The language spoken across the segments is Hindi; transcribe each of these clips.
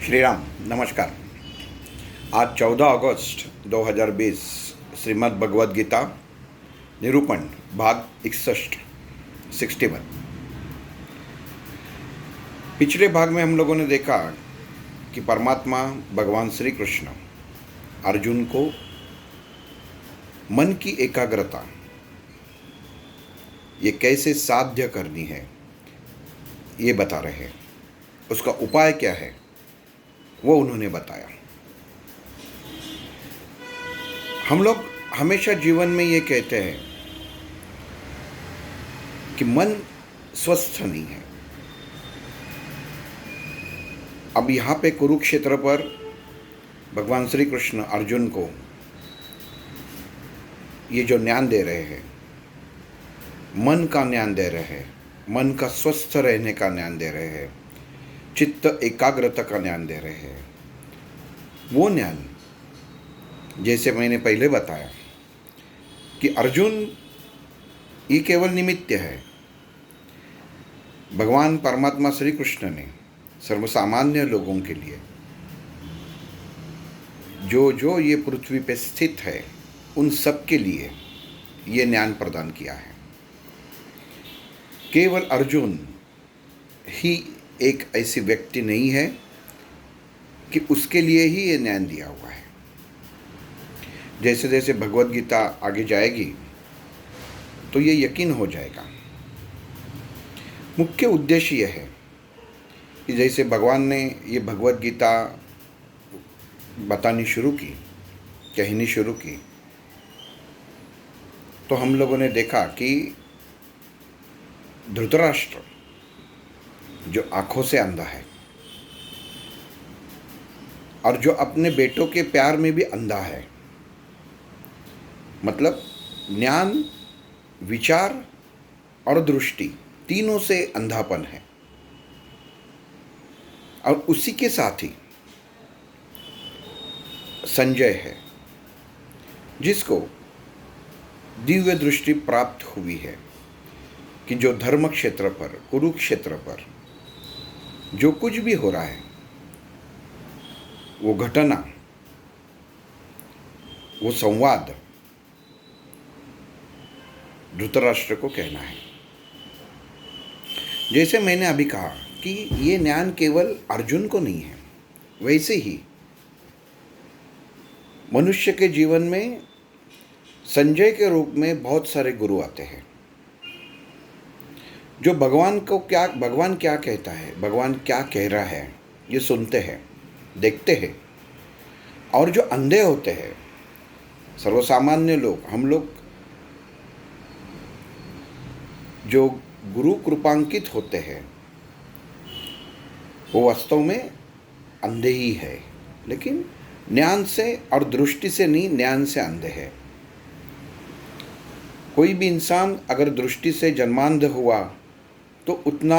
श्री राम नमस्कार। आज 14 अगस्त 2020 श्रीमद् भगवद गीता निरूपण भाग 61। पिछले भाग में हम लोगों ने देखा कि परमात्मा भगवान श्री कृष्ण अर्जुन को मन की एकाग्रता ये कैसे साध्य करनी है ये बता रहे हैं। उसका उपाय क्या है वो उन्होंने बताया। हम लोग हमेशा जीवन में ये कहते हैं कि मन स्वस्थ नहीं है। अब यहाँ पे कुरुक्षेत्र पर भगवान श्री कृष्ण अर्जुन को ये जो ज्ञान दे रहे हैं, मन का ज्ञान दे रहे हैं, मन का स्वस्थ रहने का ज्ञान दे रहे हैं, चित्त एकाग्रता का ज्ञान दे रहे हैं। वो ज्ञान जैसे मैंने पहले बताया कि अर्जुन ये केवल निमित्त है। भगवान परमात्मा श्री कृष्ण ने सर्वसामान्य लोगों के लिए जो ये पृथ्वी पे स्थित है उन सब के लिए ये ज्ञान प्रदान किया है। केवल अर्जुन ही एक ऐसी व्यक्ति नहीं है कि उसके लिए ही ये ज्ञान दिया हुआ है। जैसे जैसे भगवद गीता आगे जाएगी तो ये यकीन हो जाएगा। मुख्य उद्देश्य यह है कि जैसे भगवान ने ये भगवद गीता बतानी शुरू की, कहनी शुरू की, तो हम लोगों ने देखा कि धृतराष्ट्र जो आंखों से अंधा है और जो अपने बेटों के प्यार में भी अंधा है, मतलब ज्ञान, विचार और दृष्टि तीनों से अंधापन है। और उसी के साथ ही संजय है जिसको दिव्य दृष्टि प्राप्त हुई है कि जो धर्म क्षेत्र पर, कुरुक्षेत्र पर जो कुछ भी हो रहा है वो घटना, वो संवाद धृतराष्ट्र को कहना है। जैसे मैंने अभी कहा कि ये ज्ञान केवल अर्जुन को नहीं है, वैसे ही मनुष्य के जीवन में संजय के रूप में बहुत सारे गुरु आते हैं जो भगवान क्या कहता है, भगवान क्या कह रहा है ये सुनते हैं, देखते हैं। और जो अंधे होते हैं, सर्वसामान्य लोग, हम लोग जो गुरु कृपांकित होते हैं वो वास्तव में अंधे ही है, लेकिन ज्ञान से और दृष्टि से नहीं, ज्ञान से अंधे है। कोई भी इंसान अगर दृष्टि से जन्मांध हुआ तो उतना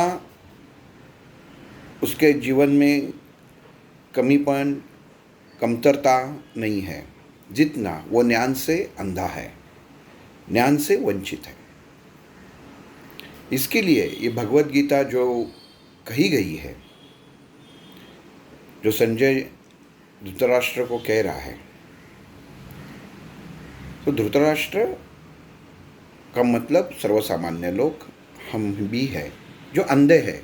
उसके जीवन में कमीपन, कमतरता नहीं है जितना वो ज्ञान से अंधा है, ज्ञान से वंचित है। इसके लिए ये भगवद गीता जो कही गई है, जो संजय धृतराष्ट्र को कह रहा है, तो धृतराष्ट्र का मतलब सर्वसामान्य लोग, हम भी है जो अंधे हैं।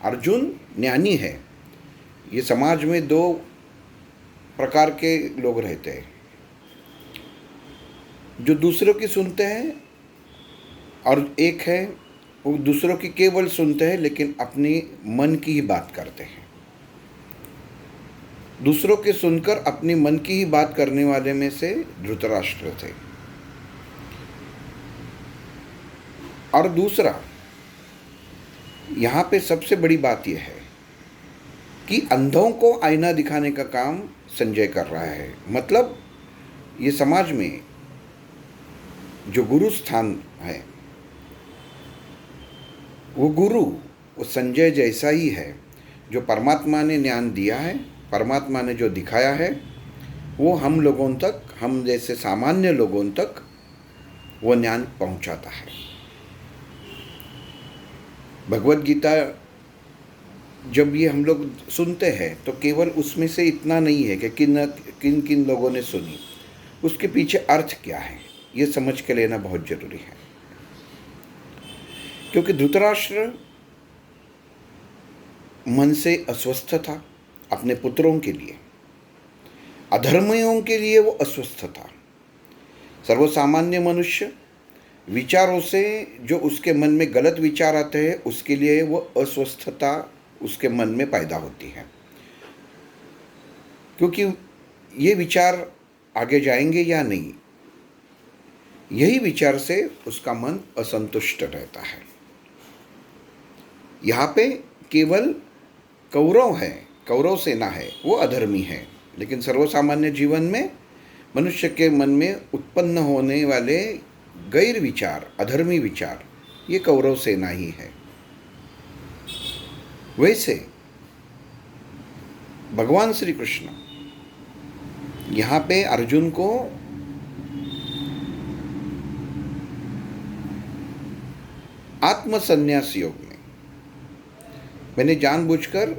अर्जुन ज्ञानी है। ये समाज में दो प्रकार के लोग रहते हैं, जो दूसरों की सुनते हैं, और एक है वो दूसरों की केवल सुनते हैं लेकिन अपनी मन की ही बात करते हैं। दूसरों के सुनकर अपनी मन की ही बात करने वाले में से धृतराष्ट्र थे। और दूसरा, यहाँ पे सबसे बड़ी बात यह है कि अंधों को आईना दिखाने का काम संजय कर रहा है। मतलब ये समाज में जो गुरु स्थान है वो गुरु, वो संजय जैसा ही है। जो परमात्मा ने ज्ञान दिया है, परमात्मा ने जो दिखाया है, वो हम लोगों तक, हम जैसे सामान्य लोगों तक वो ज्ञान पहुंचाता है। भगवद गीता जब ये हम लोग सुनते हैं तो केवल उसमें से इतना नहीं है कि किन किन किन लोगों ने सुनी, उसके पीछे अर्थ क्या है ये समझ के लेना बहुत जरूरी है। क्योंकि धृतराष्ट्र मन से अस्वस्थ था अपने पुत्रों के लिए, अधर्मियों के लिए वो अस्वस्थ था। सर्वसामान्य मनुष्य विचारों से जो उसके मन में गलत विचार आते हैं उसके लिए वो अस्वस्थता उसके मन में पैदा होती है, क्योंकि ये विचार आगे जाएंगे या नहीं, यही विचार से उसका मन असंतुष्ट रहता है। यहाँ पे केवल कौरव है, कौरव सेना है, वो अधर्मी है, लेकिन सर्वसामान्य जीवन में मनुष्य के मन में उत्पन्न होने वाले गैर विचार, अधर्मी विचार, ये कौरव सेना ही है। वैसे भगवान श्री कृष्ण यहाँ पे अर्जुन को आत्मसन्यास योग में, मैंने जानबूझकर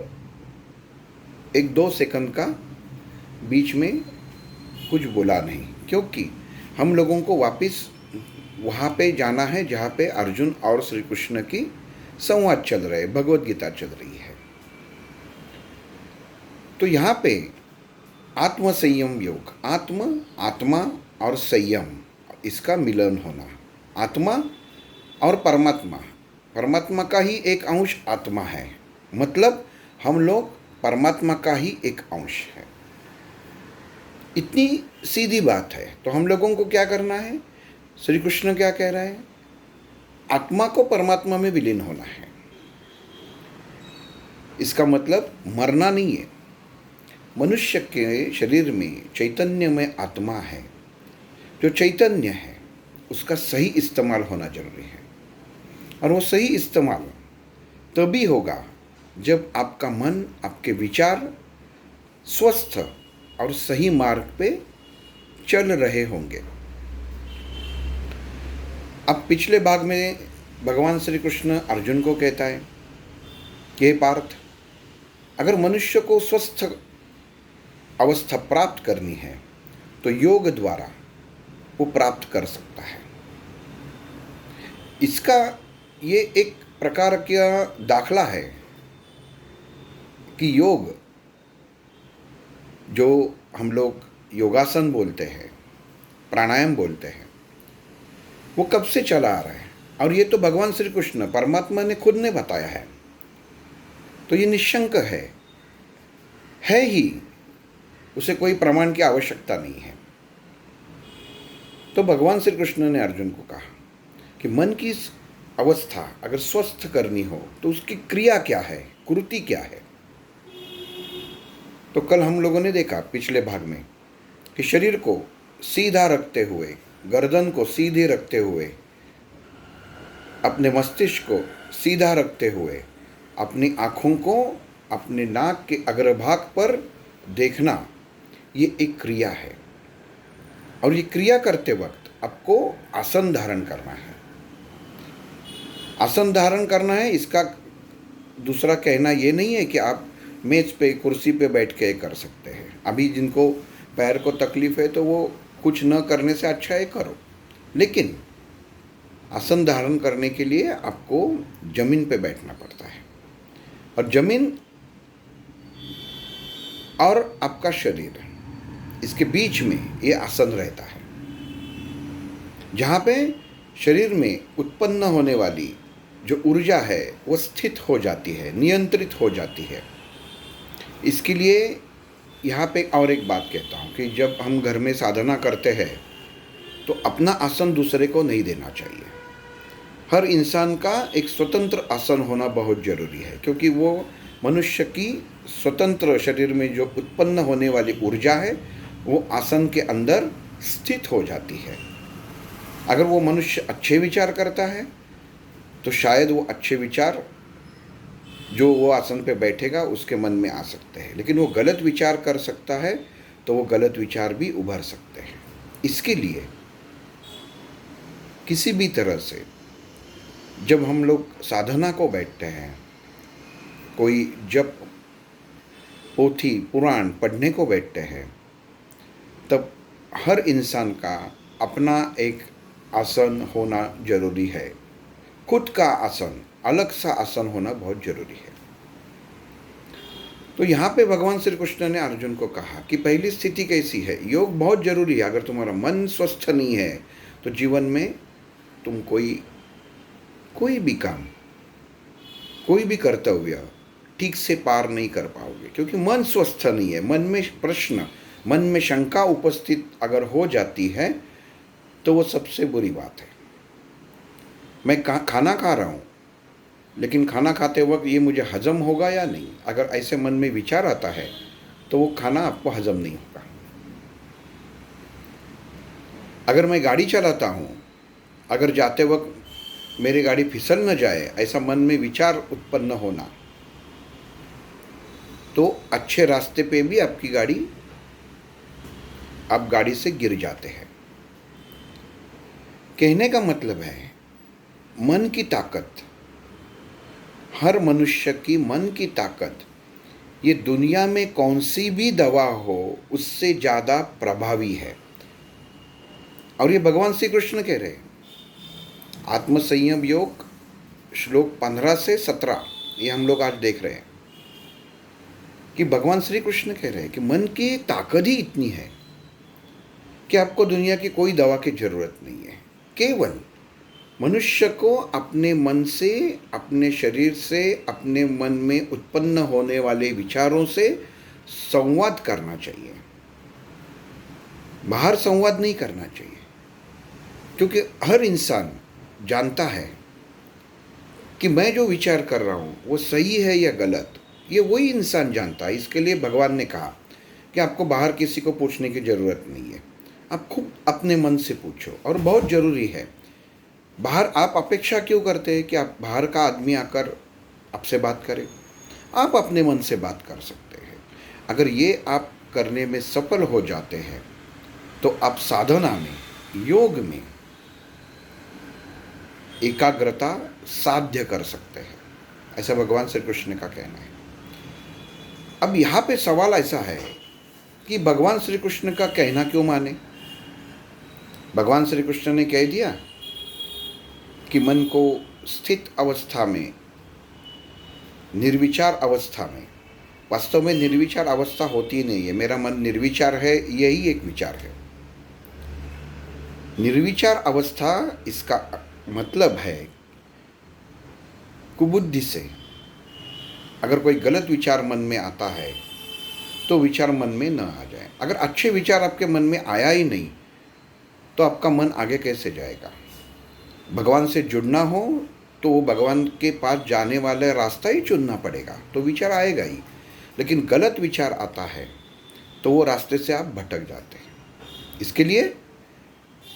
1-2 सेकंड का बीच में कुछ बोला नहीं, क्योंकि हम लोगों को वापस वहाँ पे जाना है जहाँ पे अर्जुन और श्री कृष्ण की संवाद चल रहे, भगवत गीता चल रही है। तो यहाँ पे आत्म संयम योग, आत्मा और संयम, इसका मिलन होना, आत्मा और परमात्मा, परमात्मा का ही एक अंश आत्मा है, मतलब हम लोग परमात्मा का ही एक अंश है। इतनी सीधी बात है। तो हम लोगों को क्या करना है? श्री कृष्ण क्या कह रहे हैं? आत्मा को परमात्मा में विलीन होना है। इसका मतलब मरना नहीं है। मनुष्य के शरीर में चैतन्य में आत्मा है, जो चैतन्य है उसका सही इस्तेमाल होना जरूरी है। और वो सही इस्तेमाल तभी होगा जब आपका मन, आपके विचार स्वस्थ और सही मार्ग पे चल रहे होंगे। अब पिछले भाग में भगवान श्री कृष्ण अर्जुन को कहता है कि हे पार्थ, अगर मनुष्य को स्वस्थ अवस्था प्राप्त करनी है तो योग द्वारा वो प्राप्त कर सकता है। इसका ये एक प्रकार का दाखला है कि योग, जो हम लोग योगासन बोलते हैं, प्राणायाम बोलते हैं, वो कब से चला आ रहा है। और ये तो भगवान श्री कृष्ण परमात्मा ने खुद ने बताया है, तो ये निशंक है ही, उसे कोई प्रमाण की आवश्यकता नहीं है। तो भगवान श्री कृष्ण ने अर्जुन को कहा कि मन की अवस्था अगर स्वस्थ करनी हो तो उसकी क्रिया क्या है, कृति क्या है। तो कल हम लोगों ने देखा पिछले भाग में कि शरीर को सीधा रखते हुए, गर्दन को सीधे रखते हुए, अपने मस्तिष्क को सीधा रखते हुए, अपनी आँखों को अपने नाक के अग्रभाग पर देखना, ये एक क्रिया है। और ये क्रिया करते वक्त आपको आसन धारण करना है। आसन धारण करना है, इसका दूसरा कहना ये नहीं है कि आप मेज पे, कुर्सी पे बैठ के कर सकते हैं। अभी जिनको पैर को तकलीफ है तो वो कुछ न करने से अच्छा है करो, लेकिन आसन धारण करने के लिए आपको जमीन पे बैठना पड़ता है। और जमीन और आपका शरीर, इसके बीच में ये आसन रहता है, जहाँ पे शरीर में उत्पन्न होने वाली जो ऊर्जा है वो स्थित हो जाती है, नियंत्रित हो जाती है। इसके लिए यहाँ पे और एक बात कहता हूँ कि जब हम घर में साधना करते हैं तो अपना आसन दूसरे को नहीं देना चाहिए। हर इंसान का एक स्वतंत्र आसन होना बहुत ज़रूरी है, क्योंकि वो मनुष्य की स्वतंत्र शरीर में जो उत्पन्न होने वाली ऊर्जा है वो आसन के अंदर स्थित हो जाती है। अगर वो मनुष्य अच्छे विचार करता है तो शायद वो अच्छे विचार जो वो आसन पे बैठेगा उसके मन में आ सकते हैं, लेकिन वो गलत विचार कर सकता है तो वो गलत विचार भी उभर सकते हैं। इसके लिए किसी भी तरह से जब हम लोग साधना को बैठते हैं, कोई जब पोथी पुराण पढ़ने को बैठते हैं तब हर इंसान का अपना एक आसन होना जरूरी है। खुद का आसन, अलग सा आसन होना बहुत जरूरी है। तो यहाँ पे भगवान श्री कृष्ण ने अर्जुन को कहा कि पहली स्थिति कैसी है, योग बहुत जरूरी है। अगर तुम्हारा मन स्वस्थ नहीं है तो जीवन में तुम कोई भी काम, कोई भी कर्तव्य ठीक से पार नहीं कर पाओगे, क्योंकि मन स्वस्थ नहीं है। मन में प्रश्न, मन में शंका उपस्थित अगर हो जाती है तो वो सबसे बुरी बात है। मैं खाना खा रहा हूँ, लेकिन खाना खाते वक्त ये मुझे हजम होगा या नहीं, अगर ऐसे मन में विचार आता है तो वो खाना आपको हजम नहीं होगा। अगर मैं गाड़ी चलाता हूँ, अगर जाते वक्त मेरी गाड़ी फिसल न जाए, ऐसा मन में विचार उत्पन्न होना, तो अच्छे रास्ते पे भी आप गाड़ी से गिर जाते हैं। कहने का मतलब है मन की ताकत, हर मनुष्य की मन की ताकत, ये दुनिया में कौन सी भी दवा हो उससे ज़्यादा प्रभावी है। और ये भगवान श्री कृष्ण कह रहे हैं, आत्मसंयम योग श्लोक 15 से 17 ये हम लोग आज देख रहे हैं कि भगवान श्री कृष्ण कह रहे हैं कि मन की ताकत ही इतनी है कि आपको दुनिया की कोई दवा की जरूरत नहीं है। केवल मनुष्य को अपने मन से, अपने शरीर से, अपने मन में उत्पन्न होने वाले विचारों से संवाद करना चाहिए, बाहर संवाद नहीं करना चाहिए। क्योंकि हर इंसान जानता है कि मैं जो विचार कर रहा हूँ वो सही है या गलत, ये वही इंसान जानता है। इसके लिए भगवान ने कहा कि आपको बाहर किसी को पूछने की ज़रूरत नहीं है, आप खुद अपने मन से पूछो। और बहुत ज़रूरी है, बाहर आप अपेक्षा क्यों करते हैं कि आप बाहर का आदमी आकर आपसे बात करे? आप अपने मन से बात कर सकते हैं। अगर ये आप करने में सफल हो जाते हैं तो आप साधना में, योग में एकाग्रता साध्य कर सकते हैं, ऐसा भगवान श्री कृष्ण का कहना है। अब यहाँ पे सवाल ऐसा है कि भगवान श्री कृष्ण का कहना क्यों माने? भगवान श्री कृष्ण ने कह दिया कि मन को स्थित अवस्था में, निर्विचार अवस्था में, वास्तव में निर्विचार अवस्था होती नहीं है, मेरा मन निर्विचार है, यही एक विचार है। निर्विचार अवस्था, इसका मतलब है कुबुद्धि से अगर कोई गलत विचार मन में आता है तो विचार मन में न आ जाए। अगर अच्छे विचार आपके मन में आया ही नहीं तो आपका मन आगे कैसे जाएगा? भगवान से जुड़ना हो तो भगवान के पास जाने वाला रास्ता ही चुनना पड़ेगा, तो विचार आएगा ही। लेकिन गलत विचार आता है तो वो रास्ते से आप भटक जाते हैं। इसके लिए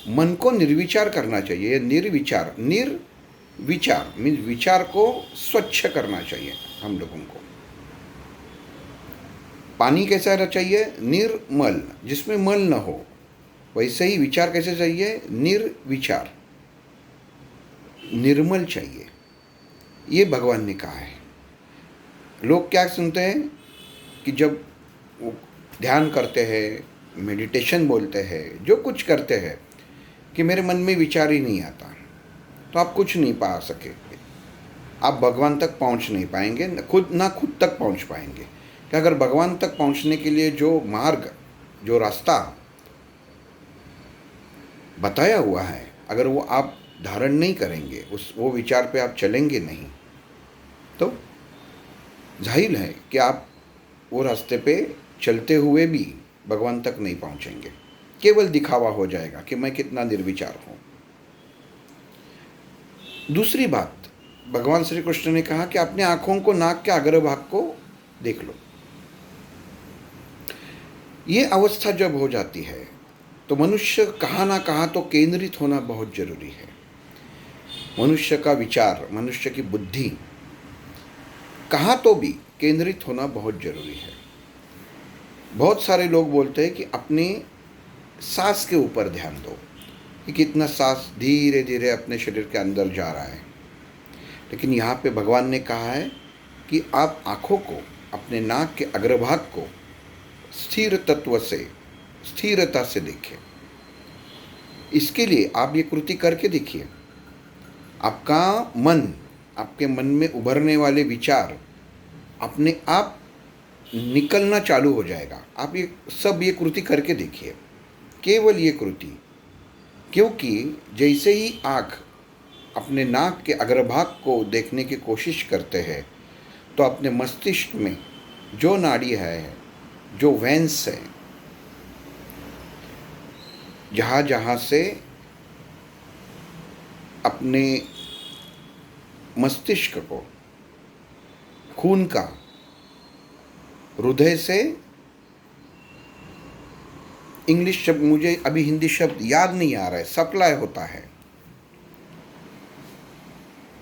मन को निर्विचार करना चाहिए। निर्विचार, निर्विचार मीन्स विचार को स्वच्छ करना चाहिए हम लोगों को। पानी कैसा रहना चाहिए? निर्मल, जिसमें मल न हो। वैसे ही विचार कैसे चाहिए? निर्विचार, निर्मल चाहिए। ये भगवान ने कहा है। लोग क्या सुनते हैं कि जब वो ध्यान करते हैं, मेडिटेशन बोलते हैं, जो कुछ करते हैं, कि मेरे मन में विचार ही नहीं आता, तो आप कुछ नहीं पा सके, आप भगवान तक पहुंच नहीं पाएंगे, खुद तक पहुंच पाएंगे। कि अगर भगवान तक पहुंचने के लिए जो मार्ग, जो रास्ता बताया हुआ है, अगर वो आप धारण नहीं करेंगे, वो विचार पे आप चलेंगे नहीं, तो जाहिर है कि आप वो रास्ते पे चलते हुए भी भगवान तक नहीं पहुंचेंगे। केवल दिखावा हो जाएगा कि मैं कितना निर्विचार हूँ। दूसरी बात, भगवान श्री कृष्ण ने कहा कि अपने आँखों को, नाक के अग्रभाग को देख लो। ये अवस्था जब हो जाती है तो मनुष्य कहाँ ना कहाँ तो केंद्रित होना बहुत जरूरी है। मनुष्य का विचार, मनुष्य की बुद्धि कहाँ तो भी केंद्रित होना बहुत जरूरी है। बहुत सारे लोग बोलते हैं कि अपने सांस के ऊपर ध्यान दो, कि कितना सांस धीरे धीरे अपने शरीर के अंदर जा रहा है। लेकिन यहाँ पे भगवान ने कहा है कि आप आँखों को, अपने नाक के अग्रभाग को स्थिर तत्व से, स्थिरता से देखें। इसके लिए आप ये कृति करके देखिए। आपका मन, आपके मन में उभरने वाले विचार अपने आप निकलना चालू हो जाएगा। आप ये कृति करके देखिए, केवल ये कृति। क्योंकि जैसे ही आँख अपने नाक के अग्रभाग को देखने की कोशिश करते हैं तो अपने मस्तिष्क में जो नाड़ी है, जो वेंस है, जहाँ जहाँ से अपने मस्तिष्क को खून का हृदय से, इंग्लिश शब्द मुझे अभी हिंदी शब्द याद नहीं आ रहा है, सप्लाई होता है,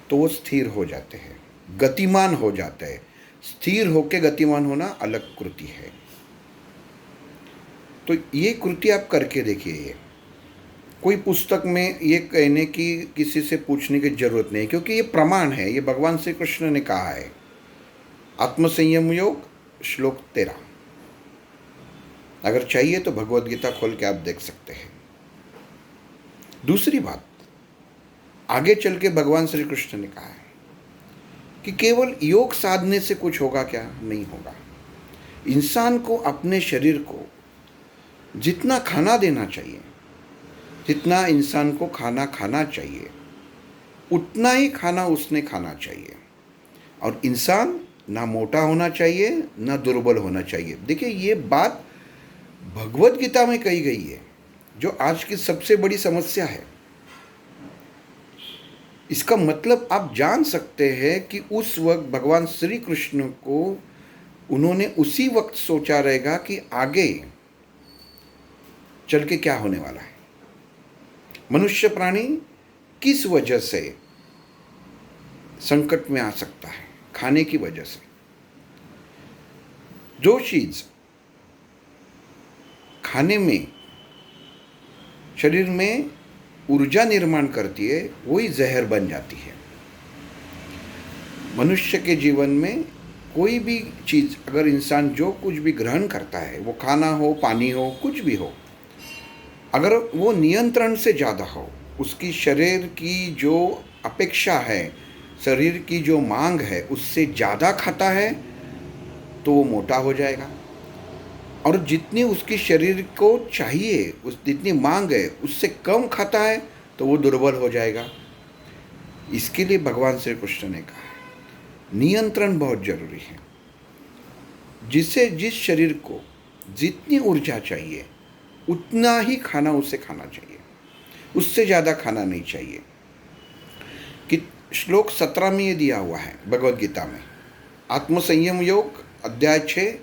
तो वो स्थिर हो जाते हैं, गतिमान हो जाते हैं। स्थिर होके गतिमान होना अलग कृति है। तो ये कृति आप करके देखिए। ये कोई पुस्तक में ये कहने की, किसी से पूछने की जरूरत नहीं, क्योंकि ये प्रमाण है। ये भगवान श्री कृष्ण ने कहा है, आत्मसंयम योग श्लोक 13। अगर चाहिए तो भगवद गीता खोल के आप देख सकते हैं। दूसरी बात, आगे चल के भगवान श्री कृष्ण ने कहा है कि केवल योग साधने से कुछ होगा क्या? नहीं होगा। इंसान को अपने शरीर को जितना खाना देना चाहिए, जितना इंसान को खाना खाना चाहिए, उतना ही खाना उसने खाना चाहिए। और इंसान ना मोटा होना चाहिए, ना दुर्बल होना चाहिए। देखिए, ये बात भगवद गीता में कही गई है, जो आज की सबसे बड़ी समस्या है। इसका मतलब आप जान सकते हैं कि उस वक्त भगवान श्री कृष्ण को उन्होंने उसी वक्त सोचा रहेगा कि आगे चल के क्या होने वाला है। मनुष्य प्राणी किस वजह से संकट में आ सकता है? खाने की वजह से। जो चीज खाने में शरीर में ऊर्जा निर्माण करती है, वही जहर बन जाती है। मनुष्य के जीवन में कोई भी चीज़, अगर इंसान जो कुछ भी ग्रहण करता है, वो खाना हो, पानी हो, कुछ भी हो, अगर वो नियंत्रण से ज़्यादा हो, उसकी शरीर की जो अपेक्षा है, शरीर की जो मांग है, उससे ज़्यादा खाता है तो वो मोटा हो जाएगा। और जितनी उसकी शरीर को चाहिए, उस जितनी मांग है, उससे कम खाता है तो वो दुर्बल हो जाएगा। इसके लिए भगवान श्री कृष्ण ने कहा है, नियंत्रण बहुत जरूरी है। जिस शरीर को जितनी ऊर्जा चाहिए, उतना ही खाना उसे खाना चाहिए, उससे ज़्यादा खाना नहीं चाहिए। कि श्लोक 17 में ये दिया हुआ है भगवद गीता में, आत्मसंयम योग अध्याय 6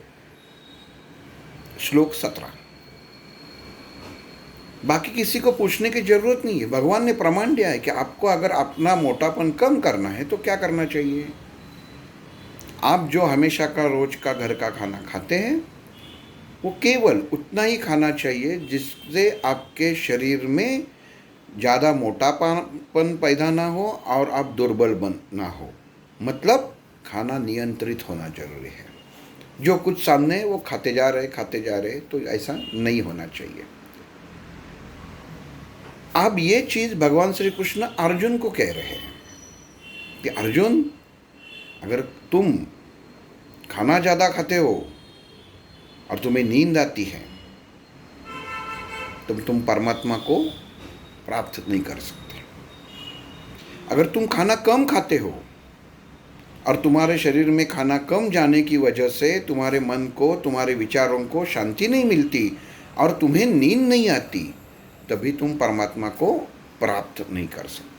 श्लोक 17। बाकी किसी को पूछने की जरूरत नहीं है। भगवान ने प्रमाण दिया है कि आपको अगर अपना मोटापन कम करना है तो क्या करना चाहिए। आप जो हमेशा का रोज का घर का खाना खाते हैं, वो केवल उतना ही खाना चाहिए जिससे आपके शरीर में ज़्यादा मोटापन पैदा ना हो और आप दुर्बल ना हो। मतलब खाना नियंत्रित होना जरूरी है। जो कुछ सामने है वो खाते जा रहे, तो ऐसा नहीं होना चाहिए। अब ये चीज़ भगवान श्री कृष्ण अर्जुन को कह रहे हैं कि अर्जुन, अगर तुम खाना ज़्यादा खाते हो और तुम्हें नींद आती है तो तुम परमात्मा को प्राप्त नहीं कर सकते। अगर तुम खाना कम खाते हो और तुम्हारे शरीर में खाना कम जाने की वजह से तुम्हारे मन को, तुम्हारे विचारों को शांति नहीं मिलती और तुम्हें नींद नहीं आती, तभी तुम परमात्मा को प्राप्त नहीं कर सकते।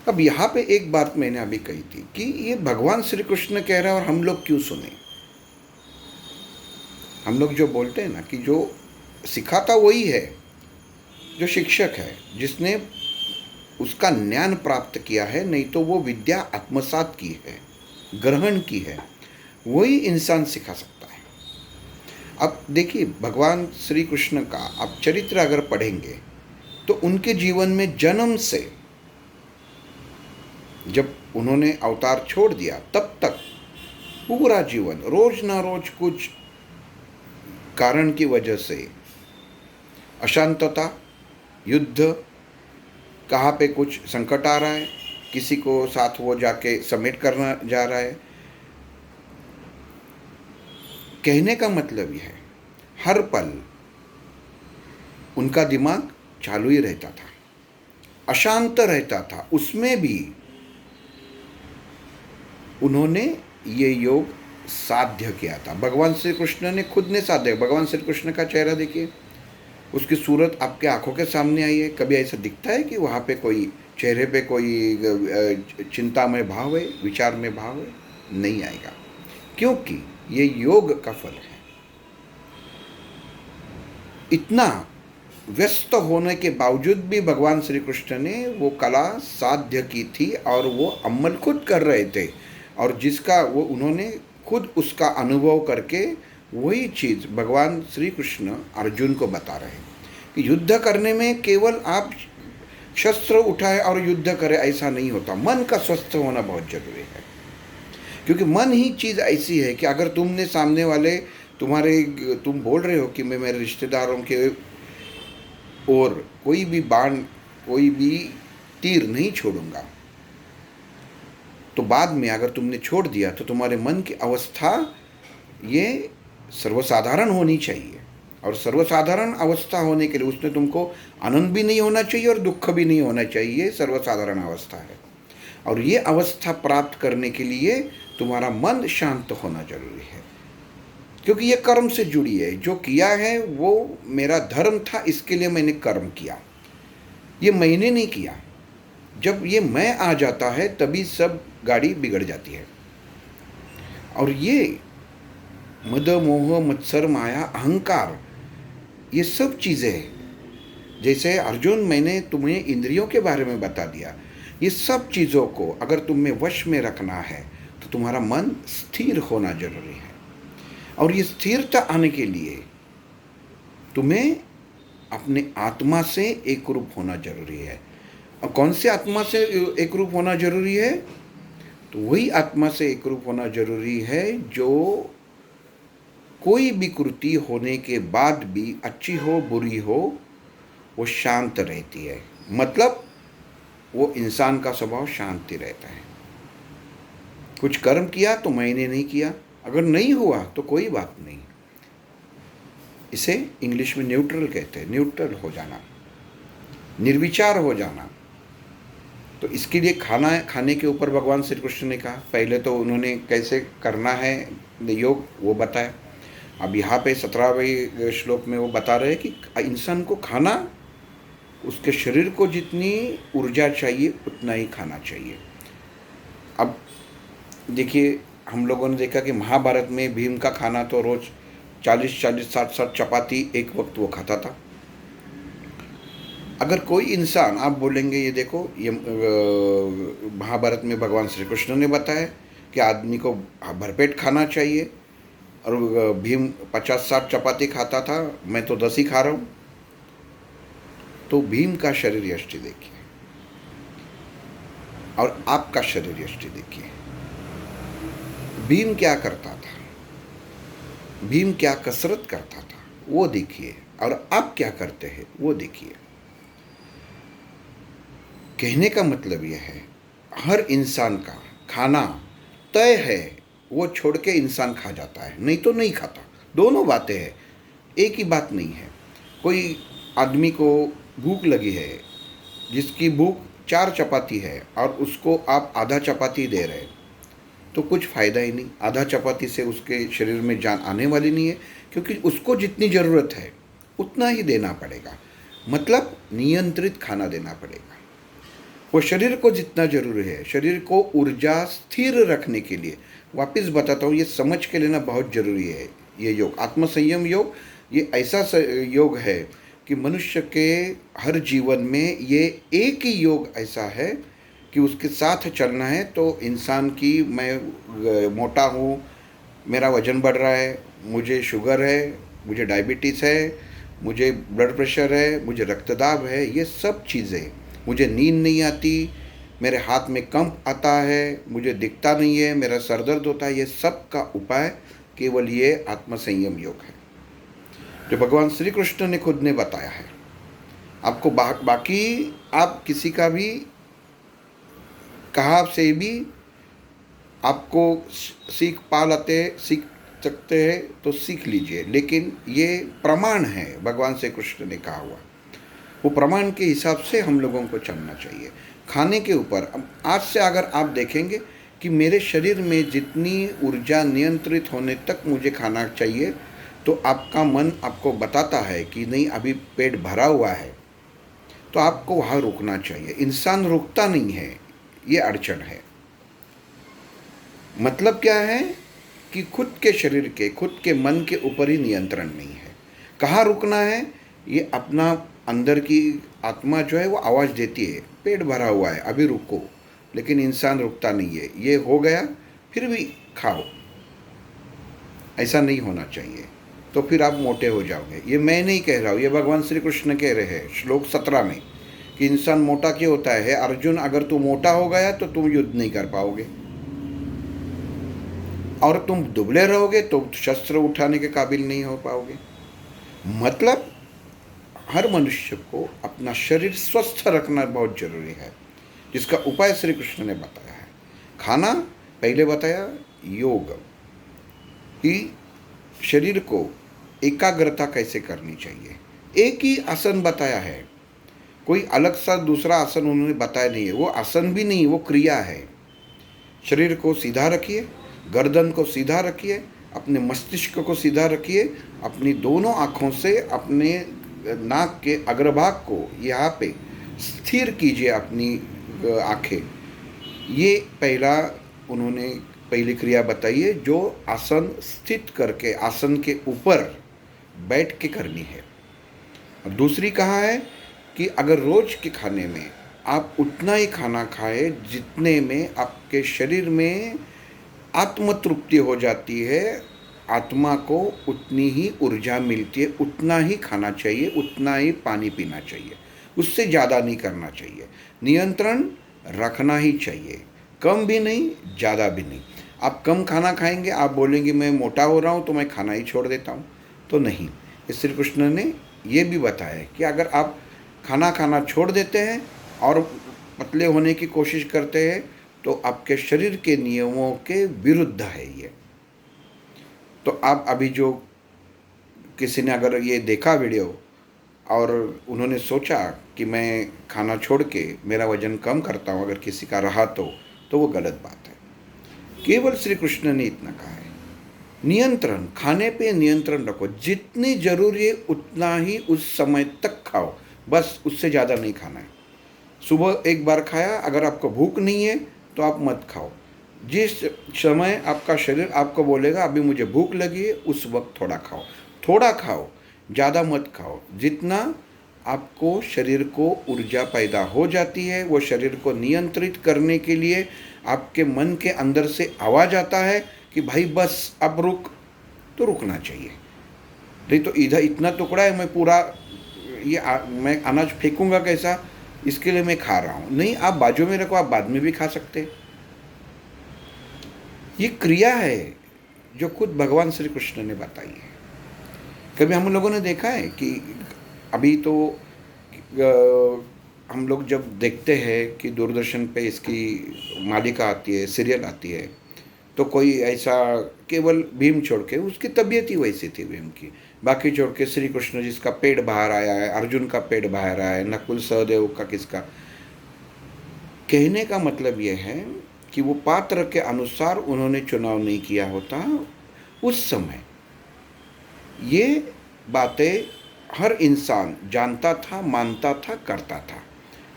अब यहाँ पे एक बात मैंने अभी कही थी कि ये भगवान श्री कृष्ण कह रहे हैं और हम लोग क्यों सुने। हम लोग जो बोलते हैं ना कि जो सिखाता वही है, जो शिक्षक है, जिसने उसका ज्ञान प्राप्त किया है, नहीं तो वो विद्या आत्मसात की है, ग्रहण की है, वही इंसान सिखा सकता है। अब देखिए, भगवान श्री कृष्ण का आप चरित्र अगर पढ़ेंगे तो उनके जीवन में जन्म से जब उन्होंने अवतार छोड़ दिया तब तक पूरा जीवन रोज ना रोज कुछ कारण की वजह से अशांतता, युद्ध, कहाँ पे कुछ संकट आ रहा है, किसी को साथ वो जाके समेट करना जा रहा है। कहने का मतलब यह है, हर पल उनका दिमाग चालू ही रहता था, अशांत रहता था। उसमें भी उन्होंने ये योग साध्य किया था। भगवान श्री कृष्ण ने खुद ने साध्य। भगवान श्री कृष्ण का चेहरा देखिए, उसकी सूरत आपके आंखों के सामने आई है। कभी ऐसा दिखता है कि वहाँ पे कोई चेहरे पे कोई चिंता में भाव है, विचार में भाव है? नहीं आएगा, क्योंकि ये योग का फल है। इतना व्यस्त होने के बावजूद भी भगवान श्री कृष्ण ने वो कला साध्य की थी और वो अमल खुद कर रहे थे, और जिसका वो उन्होंने खुद उसका अनुभव करके वही चीज़ भगवान श्री कृष्ण अर्जुन को बता रहे हैं कि युद्ध करने में केवल आप शस्त्र उठाए और युद्ध करें ऐसा नहीं होता। मन का स्वस्थ होना बहुत जरूरी है, क्योंकि मन ही चीज़ ऐसी है कि अगर तुमने सामने वाले तुम बोल रहे हो कि मैं मेरे रिश्तेदारों के और कोई भी बाण, कोई भी तीर नहीं छोड़ूंगा, तो बाद में अगर तुमने छोड़ दिया तो तुम्हारे मन की अवस्था ये सर्वसाधारण होनी चाहिए, और सर्वसाधारण अवस्था होने के लिए उसमें तुमको आनंद भी नहीं होना चाहिए और दुख भी नहीं होना चाहिए। सर्वसाधारण अवस्था है, और ये अवस्था प्राप्त करने के लिए तुम्हारा मन शांत होना जरूरी है, क्योंकि ये कर्म से जुड़ी है। जो किया है वो मेरा धर्म था, इसके लिए मैंने कर्म किया, ये मैंने नहीं किया। जब ये मैं आ जाता है तभी सब गाड़ी बिगड़ जाती है। और ये मद, मोह, मत्सर, माया, अहंकार, ये सब चीज़ें, जैसे अर्जुन मैंने तुम्हें इंद्रियों के बारे में बता दिया, ये सब चीज़ों को अगर तुम्हें वश में रखना है तो तुम्हारा मन स्थिर होना जरूरी है। और ये स्थिरता आने के लिए तुम्हें अपने आत्मा से एक रूप होना जरूरी है। और कौन से आत्मा से एक रूप होना जरूरी है? तो वही आत्मा से एक रूप होना जरूरी है जो कोई भी कृति होने के बाद भी, अच्छी हो बुरी हो, वो शांत रहती है। मतलब वो इंसान का स्वभाव शांति रहता है। कुछ कर्म किया तो मैंने नहीं किया, अगर नहीं हुआ तो कोई बात नहीं। इसे इंग्लिश में न्यूट्रल कहते हैं, न्यूट्रल हो जाना, निर्विचार हो जाना। तो इसके लिए खाने के ऊपर भगवान श्री कृष्ण ने कहा, पहले तो उन्होंने कैसे करना है योग वो बताया। अब यहाँ पे 17वें श्लोक में वो बता रहे हैं कि इंसान को खाना, उसके शरीर को जितनी ऊर्जा चाहिए उतना ही खाना चाहिए। अब देखिए, हम लोगों ने देखा कि महाभारत में भीम का खाना तो रोज 40-40, 60-60 चपाती एक वक्त वो खाता था। अगर कोई इंसान, आप बोलेंगे ये देखो, ये महाभारत में भगवान श्री कृष्ण ने बताया कि आदमी को भरपेट खाना चाहिए, और भीम 50-60 चपाती खाता था, मैं तो 10 ही खा रहा हूँ। तो भीम का शरीर यष्टि देखिए और आपका शरीर यष्टि देखिए। भीम क्या करता था, भीम क्या कसरत करता था वो देखिए, और आप क्या करते हैं वो देखिए। कहने का मतलब यह है, हर इंसान का खाना तय है, वो छोड़ के इंसान खा जाता है, नहीं तो नहीं खाता। दोनों बातें हैं, एक ही बात नहीं है। कोई आदमी को भूख लगी है, जिसकी भूख 4 चपाती है और उसको आप आधा चपाती दे रहे हैं, तो कुछ फ़ायदा ही नहीं। आधा चपाती से उसके शरीर में जान आने वाली नहीं है, क्योंकि उसको जितनी ज़रूरत है उतना ही देना पड़ेगा। मतलब नियंत्रित खाना देना पड़ेगा। वो शरीर को जितना जरूरी है, शरीर को ऊर्जा स्थिर रखने के लिए, वापस बताता हूँ, ये समझ के लेना बहुत ज़रूरी है। ये योग, आत्मसंयम योग, ये ऐसा योग है कि मनुष्य के हर जीवन में ये एक ही योग ऐसा है कि उसके साथ चलना है। तो इंसान की, मैं मोटा हूँ, मेरा वज़न बढ़ रहा है, मुझे शुगर है, मुझे डायबिटीज़ है, मुझे ब्लड प्रेशर है, मुझे रक्तदाब है, ये सब चीज़ें, मुझे नींद नहीं आती, मेरे हाथ में कंप आता है, मुझे दिखता नहीं है, मेरा सर दर्द होता है, ये सब का उपाय केवल ये आत्मसंयम योग है जो भगवान श्री कृष्ण ने खुद ने बताया है। आपको बाकी आप किसी का भी कहा से भी आपको सीख सीख सकते हैं तो सीख लीजिए, लेकिन ये प्रमाण है भगवान श्री कृष्ण ने कहा हुआ, वो प्रमाण के हिसाब से हम लोगों को चलना चाहिए। खाने के ऊपर आज से अगर आप देखेंगे कि मेरे शरीर में जितनी ऊर्जा नियंत्रित होने तक मुझे खाना चाहिए, तो आपका मन आपको बताता है कि नहीं अभी पेट भरा हुआ है, तो आपको वहाँ रुकना चाहिए। इंसान रुकता नहीं है, ये अड़चन है। मतलब क्या है कि खुद के शरीर के, खुद के मन के ऊपर ही नियंत्रण नहीं है। कहाँ रुकना है, ये अपना अंदर की आत्मा जो है वो आवाज़ देती है, पेट भरा हुआ है अभी रुको, लेकिन इंसान रुकता नहीं है। ये हो गया फिर भी खाओ, ऐसा नहीं होना चाहिए, तो फिर आप मोटे हो जाओगे। ये मैं नहीं कह रहा हूँ, ये भगवान श्री कृष्ण कह रहे हैं श्लोक 17 में कि इंसान मोटा क्यों होता है। अर्जुन, अगर तू मोटा हो गया तो तुम युद्ध नहीं कर पाओगे, और तुम दुबले रहोगे तो शस्त्र उठाने के काबिल नहीं हो पाओगे। मतलब हर मनुष्य को अपना शरीर स्वस्थ रखना बहुत जरूरी है, जिसका उपाय श्री कृष्ण ने बताया है। खाना पहले बताया, योग कि शरीर को एकाग्रता कैसे करनी चाहिए। एक ही आसन बताया है, कोई अलग सा दूसरा आसन उन्होंने बताया नहीं है। वो आसन भी नहीं, वो क्रिया है। शरीर को सीधा रखिए, गर्दन को सीधा रखिए, अपने मस्तिष्क को सीधा रखिए, अपनी दोनों आँखों से अपने नाक के अग्रभाग को यहाँ पे स्थिर कीजिए अपनी आँखें। ये उन्होंने पहली क्रिया बताई है जो आसन स्थित करके आसन के ऊपर बैठ के करनी है। और दूसरी कहा है कि अगर रोज के खाने में आप उतना ही खाना खाएं जितने में आपके शरीर में आत्मतृप्ति हो जाती है, आत्मा को उतनी ही ऊर्जा मिलती है, उतना ही खाना चाहिए, उतना ही पानी पीना चाहिए, उससे ज़्यादा नहीं करना चाहिए। नियंत्रण रखना ही चाहिए, कम भी नहीं ज़्यादा भी नहीं। आप कम खाना खाएंगे, आप बोलेंगे मैं मोटा हो रहा हूँ तो मैं खाना ही छोड़ देता हूँ, तो नहीं। श्री कृष्ण ने ये भी बताया कि अगर आप खाना छोड़ देते हैं और पतले होने की कोशिश करते हैं तो आपके शरीर के नियमों के विरुद्ध है ये। तो आप अभी जो किसी ने अगर ये देखा वीडियो और उन्होंने सोचा कि मैं खाना छोड़ के मेरा वज़न कम करता हूँ, अगर किसी का रहा तो वो गलत बात है। केवल श्री कृष्ण ने इतना कहा है, नियंत्रण, खाने पे नियंत्रण रखो, जितनी ज़रूरी है उतना ही उस समय तक खाओ, बस उससे ज़्यादा नहीं खाना है। सुबह एक बार खाया, अगर आपको भूख नहीं है तो आप मत खाओ। जिस समय आपका शरीर आपको बोलेगा अभी मुझे भूख लगी है, उस वक्त थोड़ा खाओ, ज़्यादा मत खाओ। जितना आपको शरीर को ऊर्जा पैदा हो जाती है, वो शरीर को नियंत्रित करने के लिए आपके मन के अंदर से आवाज़ आता है कि भाई बस अब रुक, तो रुकना चाहिए। नहीं तो इधर इतना टुकड़ा है, मैं पूरा मैं अनाज फेंकूंगा कैसा, इसके लिए मैं खा रहा हूँ। नहीं, आप बाजू में रखो, आप बाद में भी खा सकते हैं। ये क्रिया है जो खुद भगवान श्री कृष्ण ने बताई है। कभी हम लोगों ने देखा है कि अभी तो हम लोग जब देखते हैं कि दूरदर्शन पे इसकी मालिका आती है, सीरियल आती है, तो कोई ऐसा केवल भीम छोड़ के, उसकी तबीयत ही वैसी थी भीम की, बाकी छोड़ के श्री कृष्ण जिसका पेट बाहर आया है, अर्जुन का पेट बाहर आया है, नकुल सहदेव का किसका। कहने का मतलब ये है कि वो पात्र के अनुसार उन्होंने चुनाव नहीं किया होता उस समय। ये बातें हर इंसान जानता था, मानता था, करता था।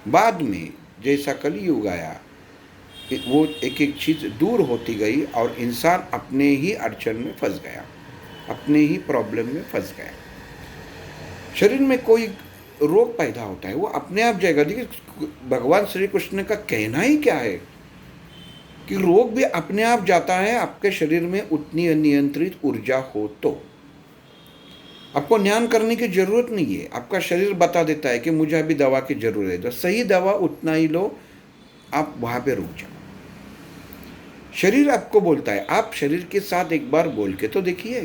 बाद में जैसा कलयुग आया, वो एक एक चीज़ दूर होती गई और इंसान अपने ही अड़चन में फंस गया, अपने ही प्रॉब्लम में फंस गया। शरीर में कोई रोग पैदा होता है वो अपने आप जाएगा। देखिए भगवान श्री कृष्ण का कहना ही क्या है कि रोग भी अपने आप जाता है, आपके शरीर में उतनी अनियंत्रित ऊर्जा हो तो। आपको ध्यान करने की जरूरत नहीं है, आपका शरीर बता देता है कि मुझे अभी दवा की जरूरत है, तो सही दवा उतना ही लो आप वहाँ पे रुक जाओ। शरीर आपको बोलता है, आप शरीर के साथ एक बार बोल के तो देखिए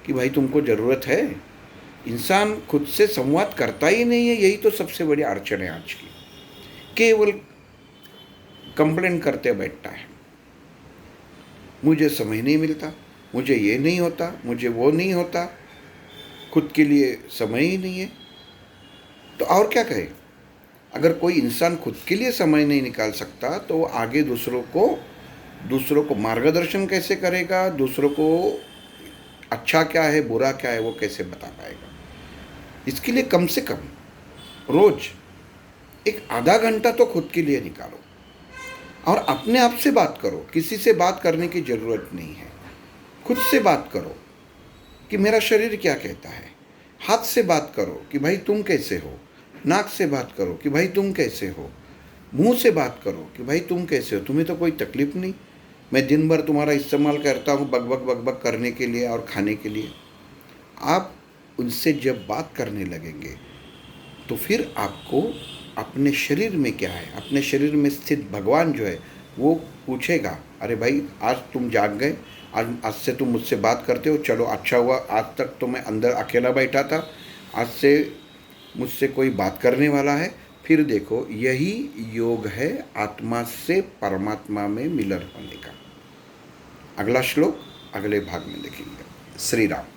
कि भाई तुमको ज़रूरत है। इंसान खुद से संवाद करता ही नहीं है, यही तो सबसे बड़ी अड़चन है आज की। केवल कंप्लेंट करते बैठता है, मुझे समय नहीं मिलता, मुझे ये नहीं होता, मुझे वो नहीं होता, खुद के लिए समय ही नहीं है। तो और क्या कहे? अगर कोई इंसान खुद के लिए समय नहीं निकाल सकता तो आगे दूसरों को मार्गदर्शन कैसे करेगा? दूसरों को अच्छा क्या है, बुरा क्या है, वो कैसे बता पाएगा? इसके लिए कम से कम रोज एक आधा घंटा तो खुद के लिए निकालो और अपने आप से बात करो। किसी से बात करने की ज़रूरत नहीं है, खुद से बात करो कि मेरा शरीर क्या कहता है। हाथ से बात करो कि भाई तुम कैसे हो। नाक से बात करो कि भाई तुम कैसे हो। मुंह से बात करो कि भाई तुम कैसे हो, तुम्हें तो कोई तकलीफ नहीं। मैं दिन भर तुम्हारा इस्तेमाल करता हूँ बक करने के लिए और खाने के लिए। आप उनसे जब बात करने लगेंगे तो फिर आपको अपने शरीर में क्या है, अपने शरीर में स्थित भगवान जो है वो पूछेगा, अरे भाई आज तुम जाग गए, आज से तुम मुझसे बात करते हो, चलो अच्छा हुआ। आज तक तो मैं अंदर अकेला बैठा था, आज से मुझसे कोई बात करने वाला है। फिर देखो, यही योग है आत्मा से परमात्मा में मिलन होने का। अगला श्लोक अगले भाग में देखेंगे। श्री राम।